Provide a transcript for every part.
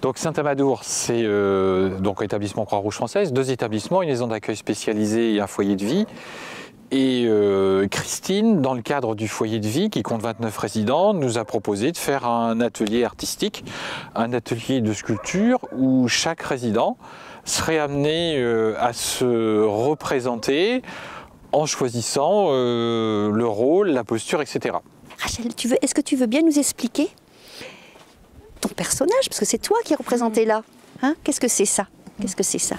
Donc Saint-Amadou, c'est donc un établissement Croix-Rouge française, 2 établissements, une maison d'accueil spécialisée et un foyer de vie. Et Christine, dans le cadre du foyer de vie qui compte 29 résidents, nous a proposé de faire un atelier artistique, un atelier de sculpture où chaque résident serait amené à se représenter en choisissant le rôle, la posture, etc. Rachel, est-ce que tu veux bien nous expliquer ton personnage, parce que c'est toi qui es représenté là. Hein? Qu'est-ce que c'est ça? Qu'est-ce que c'est ça?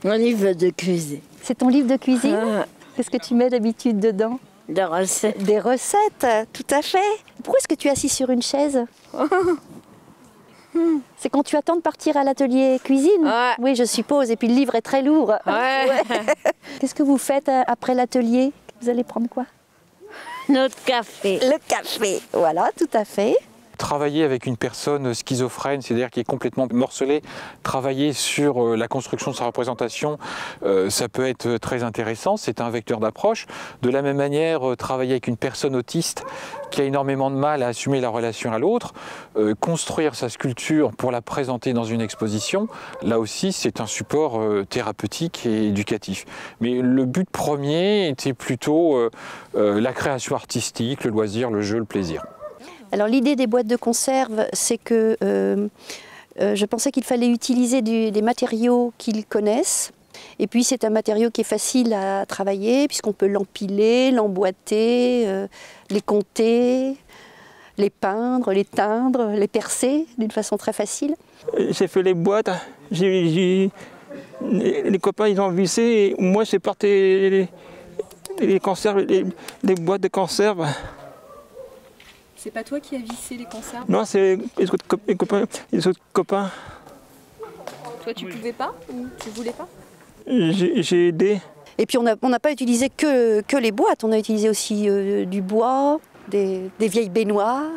Mon livre de cuisine. C'est ton livre de cuisine? Qu'est-ce que tu mets d'habitude dedans? Des recettes. Des recettes, tout à fait. Pourquoi est-ce que tu es assis sur une chaise? C'est quand tu attends de partir à l'atelier cuisine? Ouais. Oui, je suppose. Et puis le livre est très lourd. Ouais. Qu'est-ce que vous faites après l'atelier? Vous allez prendre quoi? Notre café. Le café, voilà, tout à fait. Travailler avec une personne schizophrène, c'est-à-dire qui est complètement morcelée, travailler sur la construction de sa représentation, ça peut être très intéressant, c'est un vecteur d'approche. De la même manière, travailler avec une personne autiste qui a énormément de mal à assumer la relation à l'autre, construire sa sculpture pour la présenter dans une exposition, là aussi c'est un support thérapeutique et éducatif. Mais le but premier était plutôt la création artistique, le loisir, le jeu, le plaisir. Alors l'idée des boîtes de conserve, c'est que je pensais qu'il fallait utiliser des matériaux qu'ils connaissent. Et puis c'est un matériau qui est facile à travailler puisqu'on peut l'empiler, l'emboîter, les compter, les peindre, les teindre, les percer d'une façon très facile. J'ai fait les boîtes, les copains ils ont vissé, et moi j'ai porté les conserves, les boîtes de conserve. C'est pas toi qui as vissé les conserves? Non, c'est les autres copains. Toi, tu pouvais pas ou tu voulais pas? J'ai aidé. Et puis on n'a pas utilisé que les boîtes, on a utilisé aussi du bois, des vieilles baignoires,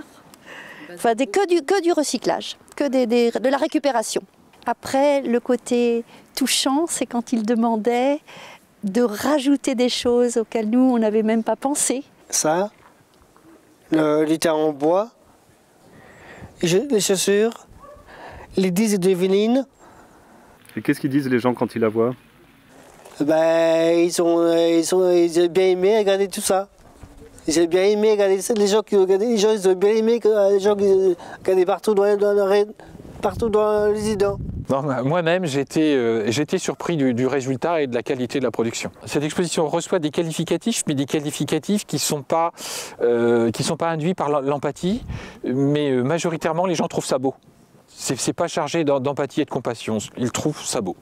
enfin que du recyclage, de la récupération. Après, le côté touchant, c'est quand ils demandaient de rajouter des choses auxquelles nous, on n'avait même pas pensé. Ça, le lit en bois, les chaussures, les disques de vinyle. Et qu'est-ce qu'ils disent les gens quand ils la voient? Ben, ils ont bien aimé regarder tout ça. Ils ont bien aimé regarder ça. Les gens qui regardaient, ils ont bien aimé les gens qui regardaient partout dans les résidents. Moi-même, j'étais surpris du résultat et de la qualité de la production. Cette exposition reçoit des qualificatifs, mais des qualificatifs qui ne sont pas induits par l'empathie, mais majoritairement, les gens trouvent ça beau. C'est pas chargé d'empathie et de compassion, ils trouvent ça beau.